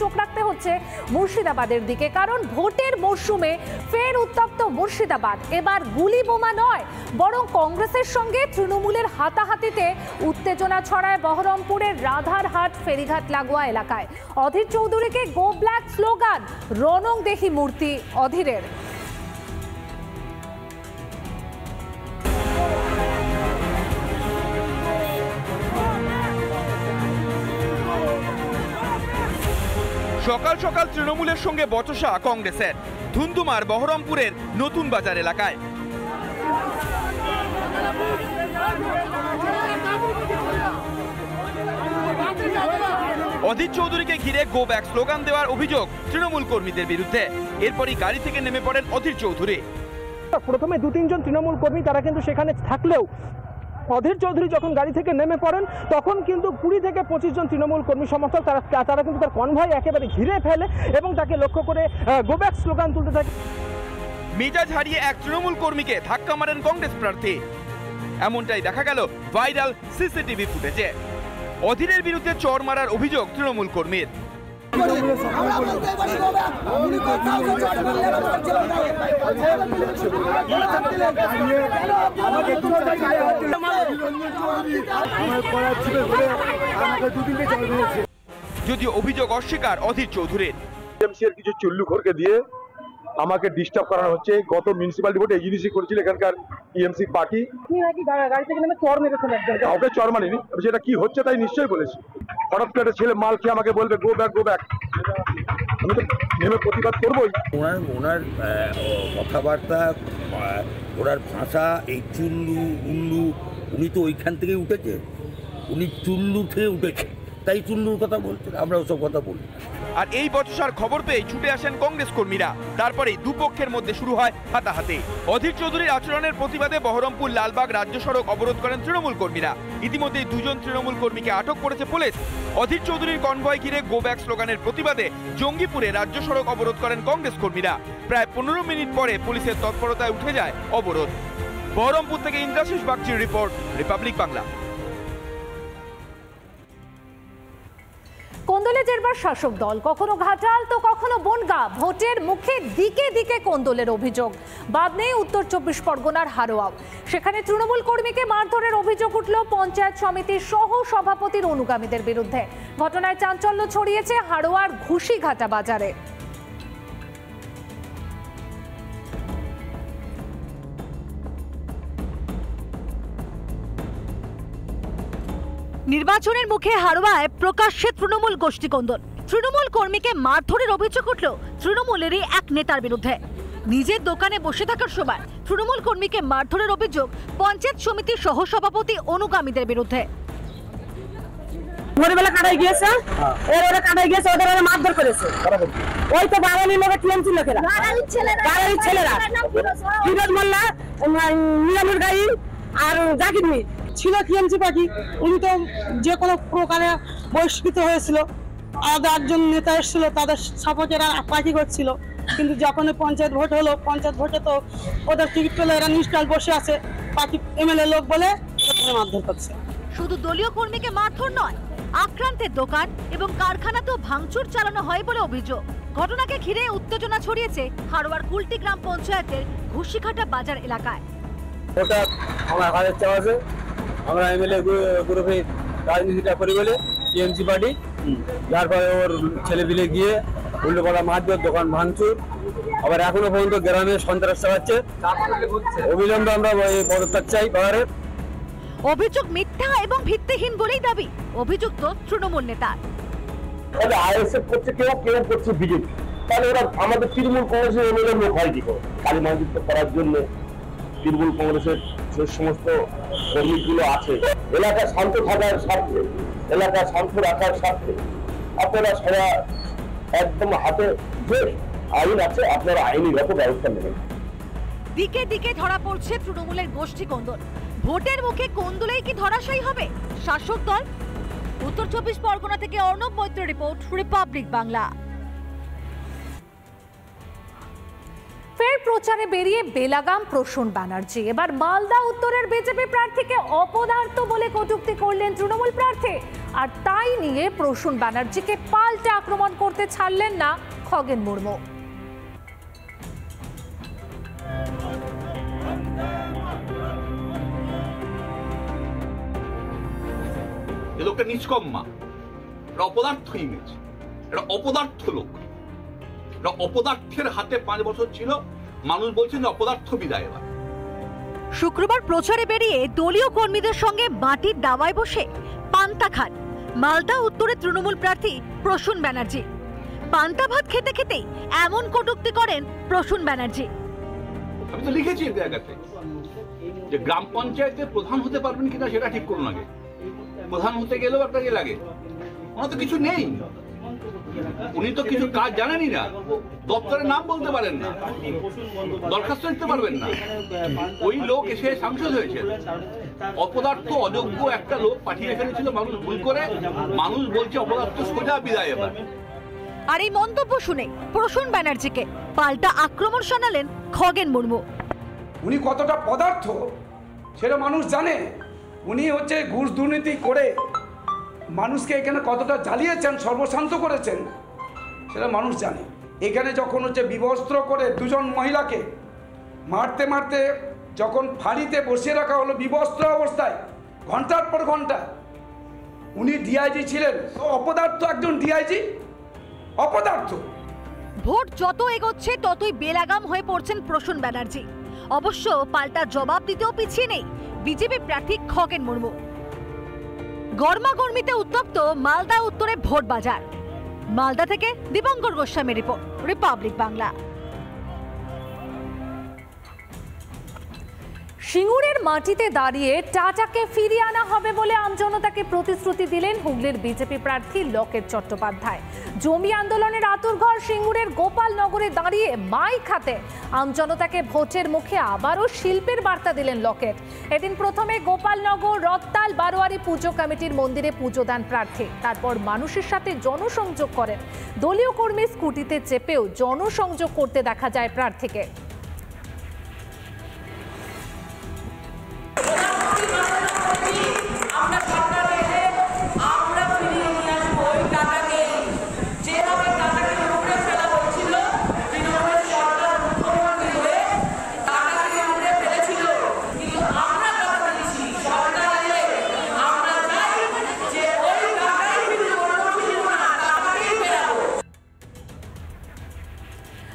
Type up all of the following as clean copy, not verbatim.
চোখ রাখতে হচ্ছে মুর্শিদাবাদের দিকে, কারণ ভোটের মরশুমে ফের উত্তপ্ত মুর্শিদাবাদ। এবার গুলি বোমা নয়, বরং কংগ্রেসের সঙ্গে তৃণমূলের হাতাহাতিতে উত্তেজনা ছড়ায় বহরমপুরের রাধারহাট ফেরিঘাট লাগোয়া এলাকায়। অধীর চৌধুরীকে গো ব্ল্যাক স্লোগান, রণং দেখি মূর্তি অধীরের। সকাল সকাল তৃণমূলের সঙ্গে বচসা কংগ্রেসের। ধুন্ধুমার বহরমপুরের নতুন বাজার এলাকায়। অধীর চৌধুরীকে ঘিরে গো ব্যাক স্লোগান দেওয়ার অভিযোগ তৃণমূল কর্মীদের বিরুদ্ধে। এরপরই গাড়ি থেকে নেমে পড়েন অধীর চৌধুরী। প্রথমে 2-3 জন তৃণমূল কর্মী তারা কিন্তু সেখানে থাকলেও অধীর চৌধুরী যখন গাড়ি থেকে নেমে পড়েন তখন কিন্তু 20 থেকে 25 জন তৃণমূল কর্মী সমর্থক তারা কিন্তু তার কনভয় একেবারে ঘিরে ফেলে এবং তাকে লক্ষ্য করে গো ব্যাক স্লোগান তুলতে থাকে। মেজাজ হারিয়ে এক তৃণমূল কর্মীকে ধাক্কা মারেন কংগ্রেস প্রার্থী। এমনটাই দেখা গেল ভাইরাল সিসিটিভি ফুটেজে। অধীরের বিরুদ্ধে চর মারার অভিযোগ তৃণমূল কর্মীর। যদিও অভিযোগ অস্বীকার অধীর চৌধুরীর। কিছু চুল্লুখোরকে দিয়ে আমাকে ডিস্টার্ব করা হচ্ছে। গত মিউনিসিপ্যালিটি ভোটে এজেন্সি করেছিল এখানকার টিএমসি পার্টি। গাড়ি থেকে নেমে চর মেরেছেন একজন। কাউকে চর মারিনি, সেটা কি হচ্ছে তাই নিশ্চয়ই বলেছি। হঠাৎ করে ছেলে মাল খেয়ে আমাকে বলবে গো ব্যাক গো ব্যাক, আমি তো নেমে প্রতিবাদ করবোই। ওনার কথাবার্তা, ওনার ভাষা, এই চুল্লু উল্লু, উনি তো ওইখান থেকেই উঠেছে, উনি চুল্লু থেকে উঠেছে, তাই চুল্লুর কথা বলছেন, আমরা ওসব কথা বলি। আর এই বচসার খবর পেয়ে ছুটে আসেন কংগ্রেস কর্মীরা। তারপরেই দুপক্ষের মধ্যে শুরু হয় হাতাহাতি। অধীর চৌধুরীর আচরণের প্রতিবাদে বহরমপুর লালবাগ রাজ্য সড়ক অবরোধ করেন তৃণমূল কর্মীরা। ইতিমধ্যেই 2 জন তৃণমূল কর্মীকে আটক করেছে পুলিশ। অধীর চৌধুরীর কনভয় ঘিরে গো ব্যাক স্লোগানের প্রতিবাদে জঙ্গিপুরে রাজ্য সড়ক অবরোধ করেন কংগ্রেস কর্মীরা। প্রায় 15 মিনিট পরে পুলিশের তৎপরতায় উঠে যায় অবরোধ। বহরমপুর থেকে ইন্দ্রাশিস বাগচির রিপোর্ট, রিপাবলিক বাংলা। কোন্দলে জেরবার শাসক দল, কখনো ঘাটাল তো কখনো বনগাঁ। ভোটের মুখে দিকে দিকে কোন্দলের অভিযোগ। বাদ নেই উত্তর 24 পরগনার হারোয়াও। সেখানে তৃণমূল কর্মীকে মারধরের অভিযোগ উঠল পঞ্চায়েত সমিতির সহ সভাপতির অনুগামীদের বিরুদ্ধে। ঘটনায় চাঞ্চল্য ছড়িয়েছে হারোয়ার ঘুষিঘাটা বাজারে। নির্বাচনের মুখে হারোয়ায় প্রকাশ্যে তৃণমূল গোষ্ঠীকন্দল। তৃণমূল কর্মীকে মারধরের অভিযোগ উঠল তৃণমূলেরই এক নেতার বিরুদ্ধে। নিজের দোকানে বসে থাকার সময় তৃণমূল কর্মীকে মারধরের অভিযোগ পঞ্চায়েত সমিতির সহসভাপতি অনুগামীদের বিরুদ্ধে। ভোরবেলা কাটাই গিয়েছে, ওরা কাটাই গিয়েছে, ওদের মারধর করেছে। ওই তো বাঙালি লোকের টিএমসি লোকেরা, বাঙালির ছেলেরা, ফিরোজ মোল্লা, নিয়ামুর গাই আর জাকির মির ছিল টিএমসি পার্টি। উনি তো যে কোনো প্রকারে বহিষ্কৃত হয়েছিল। আলাদা একজন নেতা এসেছিল, তাদের সাপোর্টেরা পার্টি করছিল। কিন্তু যখন পঞ্চায়েত ভোট হলো, পঞ্চায়েত ভোটে তো ওদের টিকিট পেলে এরা নিউট্রাল বসে আছে, পার্টি এমএলএ লোক বলে মারধর করছে। শুধু দলীয় কর্মীকে মারধর নয়, আক্রান্তের দোকান এবং কারখানাতেও ভাঙচুর চালানো হয় বলে অভিযোগ। ঘটনাকে ঘিরে উত্তেজনা ছড়িয়েছে হারোয়ার কুলটি গ্রাম পঞ্চায়েতের ঘুষিঘাটা বাজার এলাকায়। ওটা আমার হাতের চাওয়া আছে, আমরা এমএলএ গ্রুপে রাজনীতিটা করি বলে টিএমসি পার্টি, যার পরে ওর ছেলে পিলে গিয়ে উল্টোপাল্টা মারধর, দোকান ভাঙচুর, আবার এখনো পর্যন্ত গ্রামে সন্ত্রাস চালাচ্ছে। অবিলম্বে আমরা পদত্যাগ চাই পাওয়ারের। অভিযোগ মিথ্যা এবং ভিত্তিহীন বলেই দাবি অভিযুক্ত তৃণমূল নেতার। আইএসএফ করছে কেউ, কেউ করছে বিজেপি। তাহলে ওরা আমাদের তৃণমূল কংগ্রেসের এমএলএ লোক হয় কি করে? কালী মানযুক্ত করার জন্য তৃণমূল কংগ্রেসের যে সমস্ত কর্মীগুলো আছে, এলাকা শান্ত থাকার স্বার্থে, এলাকা শান্ত রাখার স্বার্থে আপনারা সবাই একদম হাতে যে আইন আছে আপনারা আইনিগত ব্যবস্থা নেবেন। দিকে দিকে ধরা পড়ছে তৃণমূলের গোষ্ঠী কোন্দল। ভোটের মুখে কোন্দলেই কি ধরাশায়ী হবে শাসক দল? উত্তর 24 পরগনা থেকে অর্ণব মৈত্রের রিপোর্ট, রিপাবলিক বাংলা। ফের প্রচারে বেরিয়ে বেলাগাম প্রসূন ব্যানার্জি। এবার মালদা উত্তরের বিজেপি প্রার্থীকে অপদার্থ বলে কটূক্তি করলেন তৃণমূল প্রার্থী। আর তাই নিয়ে প্রসূন ব্যানার্জিকে পাল্টে আক্রমণ করতে ছাড়লেন না খগেন মুর্মু। লোকটা নিষ্কম্মা, এটা অপদার্থ ইমেজ, এটা অপদার্থ লোক, এটা অপদার্থের হাতে 5 বছর ছিল। মানুষ বলছেন অপদার্থ বিদায়। এবার শুক্রবার প্রচারে বেরিয়ে দলীয় কর্মীদের সঙ্গে মাটির দাওয়ায় বসে পান্তা খান মালদা উত্তরের তৃণমূল প্রার্থী প্রসূন ব্যানার্জি। পান্তা ভাত খেতে খেতেই এমন কটূক্তি করেন প্রসূন ব্যানার্জি। আমি তো লিখেছি এই জায়গাতে যে গ্রাম পঞ্চায়েতের প্রধান হতে পারবেন কিনা সেটা ঠিক করুন আগে। প্রধান হতে গেলেও একটা ইয়ে লাগে, ওনার তো কিছু নেই, উনি তো কিছু কাজ জানেনই না, দপ্তরের নাম বলতে পারেন না, দরখাস্ত দিতে পারবেন না। ওই লোক এসে সাংসদ হয়েছে, অপদার্থ অযোগ্য একটা লোক পাঠিয়ে ফেলেছিল মানুষ ভুল করে। মানুষ বলছে অপদার্থ সোজা বিদায়। এবার আর এই মন্তব্য শুনে প্রসূন ব্যানার্জিকে পাল্টা আক্রমণ শোনালেন খগেন মুর্মু। উনি কতটা পদার্থ সেটা মানুষ জানে। উনি হচ্ছে ঘুষ দুর্নীতি করে মানুষকে এখানে কতটা জ্বালিয়েছেন, সর্বশান্ত করেছেন সেটা মানুষ জানে। এখানে যখন হচ্ছে বিবস্ত্র করে 2 জন মহিলাকে মারতে মারতে যখন ফাঁড়িতে বসিয়ে রাখা হলো বিবস্ত্র অবস্থায় ঘন্টার পর ঘন্টা, উনি ডিআইজি ছিলেন, অপদার্থ একজন ডিআইজি, অপদার্থ। ভোট যত এগোচ্ছে ততই বেলাগাম হয়ে পড়ছেন প্রসূন ব্যানার্জি। অবশ্য পাল্টা জবাব দিতেও পিছিয়ে নেই বিজেপি প্রার্থী খগেন মুর্মু। গরমাগর্মিতে উত্তপ্ত মালদা উত্তরে ভোট বাজার। মালদা থেকে দীপঙ্কর গোস্বামী রিপোর্ট, রিপাবলিক বাংলা। সিঙ্গুরের মাটিতে দাঁড়িয়ে টাটাকে ফিরিয়ে আনা হবে বলে আমজনতাকে প্রতিশ্রুতি দিলেন হুগলির বিজেপি প্রার্থী লকেট চট্টোপাধ্যায়। জমি আন্দোলনের আতুরঘর সিঙ্গুরের গোপালনগরে দাঁড়িয়ে মাইক হাতে আমজনতাকে ভোটের মুখে আবারও শিল্পের বার্তা দিলেন লকেট। এদিন প্রথমে গোপালনগর রত্তাল বারোয়ারি পুজো কমিটির মন্দিরে পুজো দেন প্রার্থী, তারপর মানুষের সাথে জনসংযোগ করেন। দলীয় কর্মী স্কুটিতে চেপেও জনসংযোগ করতে দেখা যায় প্রার্থীকে।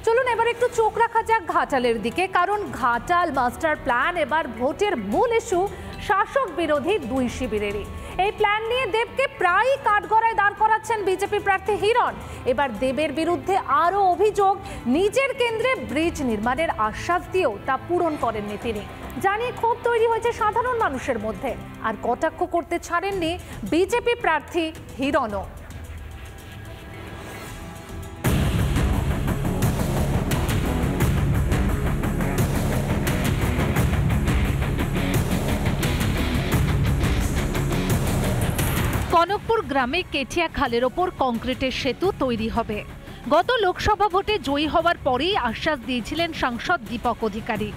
চলুন এবার একটু চোখ রাখা যাক ঘাটালের দিকে, কারণ ঘাটাল মাস্টার প্ল্যান এবার ভোটের মূল ইস্যু শাসক বিরোধী 2 শিবিরেরই। এই প্ল্যান নিয়ে দেবকে প্রায়ই কাঠগড়ায় দাঁড় করাচ্ছেন বিজেপি প্রার্থী হিরণ। এবার দেবের বিরুদ্ধে আরও অভিযোগ, নিজের কেন্দ্রে ব্রিজ নির্মাণের আশ্বাস দিয়েও তা পূরণ করেননি তিনি। জানিয়ে ক্ষোভ তৈরি হয়েছে সাধারণ মানুষের মধ্যে, আর কটাক্ষ করতে ছাড়েননি বিজেপি প্রার্থী হিরণও। কনকপুর গ্রামে কেঠিয়া খালের ওপর কংক্রিটের সেতু তৈরি হবে। গত লোকসভা ভোটে জয়ী হওয়ার পরেই আশ্বাস দিয়েছিলেন সাংসদ দীপক অধিকারী।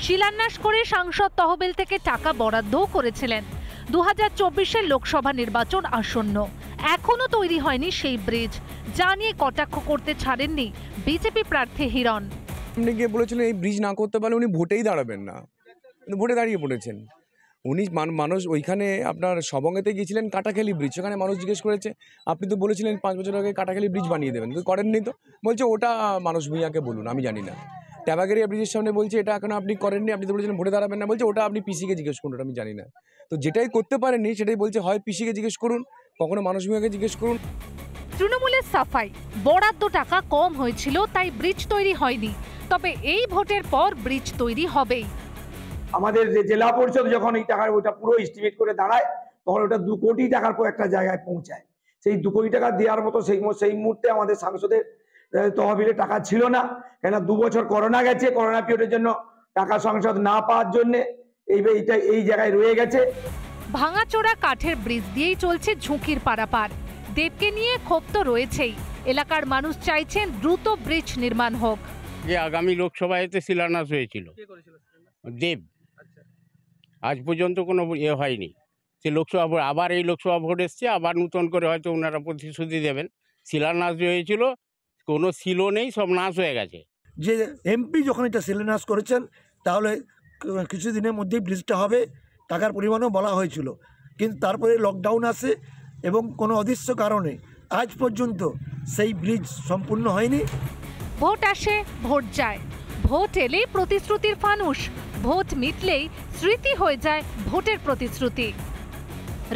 শিলান্যাস করে সাংসদ তহবিল থেকে টাকা বরাদ্দও করেছিলেন। 2024-এর লোকসভা নির্বাচন আসন্ন, এখনো তৈরি হয়নি সেই ব্রিজ, যা নিয়ে কটাক্ষ করতে ছাড়েননি বিজেপি প্রার্থী হিরণ। আপনি গিয়ে বলেছিলেন এই ব্রিজ না করতে পারলে উনি ভোটেই দাঁড়াবেন না, কিন্তু ভোটে দাঁড়িয়ে পড়েছেন উনি। মানুষ ওইখানে আপনার সবঙ্গেতে গিয়েছিলেন কাটাখালি ব্রিজ, সেখানে মানুষ জিজ্ঞেস করেছে আপনি তো বলেছিলেন 5 বছর আগে কাটাখালি ব্রিজ বানিয়ে দেবেন, কিন্তু করেননি। তো বলছে ওটা মানুষ ভূঁইয়াকে বলুন, আমি জানি না। ট্যাবাগেরিয়া ব্রিজের সামনে বলছে এটা এখন আপনি করেননি, আপনি তো বলেছিলেন ভোটে দাঁড়াবেন না, বলছে ওটা আপনি পিসিকে জিজ্ঞেস করুন, আমি জানি না। তো যেটাই করতে পারেননি সেটাই বলছে হয় পিসিকে জিজ্ঞেস করুন, কখনো মানুষ ভূঁইয়াকে জিজ্ঞেস করুন। তৃণমূলের সাফাই, বরাদ্দ টাকা কম হয়েছিল তাই ব্রিজ তৈরি হয়নি, তবে এই ভোটের পর ব্রিজ তৈরি হবেই। আমাদের যে জেলা পরিষদ যখন এই টাকার ওইটা পুরো এস্টিমেট করে দাঁড়ায়, তখন ওটা 2 কোটি টাকার পর একটা জায়গায় পৌঁছায়। সেই 2 কোটি টাকা দেওয়ার মতো সেই মুহূর্তে আমাদের সাংসদের তহবিলে টাকা ছিল না, কেন 2 বছর করোনা গেছে, করোনা পিরিয়ডের জন্য টাকা সংসদ না পাওয়ার জন্য এই জায়গায় রয়ে গেছে। ভাঙাচোরা কাঠের ব্রিজ দিয়েই চলছে ঝুঁকির পারাপার। দেবকে নিয়ে ক্ষোভ তো রয়েছেই, এলাকার মানুষ চাইছেন দ্রুত ব্রিজ নির্মাণ হোক। যে আগামী লোকসভায় শিলান্যাস হয়েছিল দেব, আজ পর্যন্ত কোনো হয়নি। সে লোকসভা ভোট, আবার এই লোকসভা ভোট এসছে, আবার নতুন করে হয়তো ওনারা প্রতিশ্রুতি দেবেন। শিলান্যাস যে হয়েছিল কোনো শিল নেই, সব নাশ হয়ে গেছে। যে এমপি যখন এটা শিলান্যাস করেছেন তাহলে কিছুদিনের মধ্যেই ব্রিজটা হবে, টাকার পরিমাণও বলা হয়েছিল, কিন্তু তারপরে লকডাউন আসে এবং কোনো অদৃশ্য কারণে আজ পর্যন্ত সেই ব্রিজ সম্পূর্ণ হয়নি। ভোট আসে, ভোট যায়, ভোট এলেই প্রতিশ্রুতির ফানুস, ভোট মিটলেই স্মৃতি হয়ে যায় ভোটের প্রতিশ্রুতি।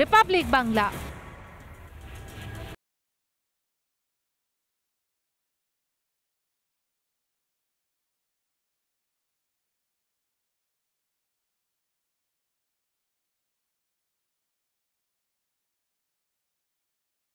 রিপাবলিক বাংলা।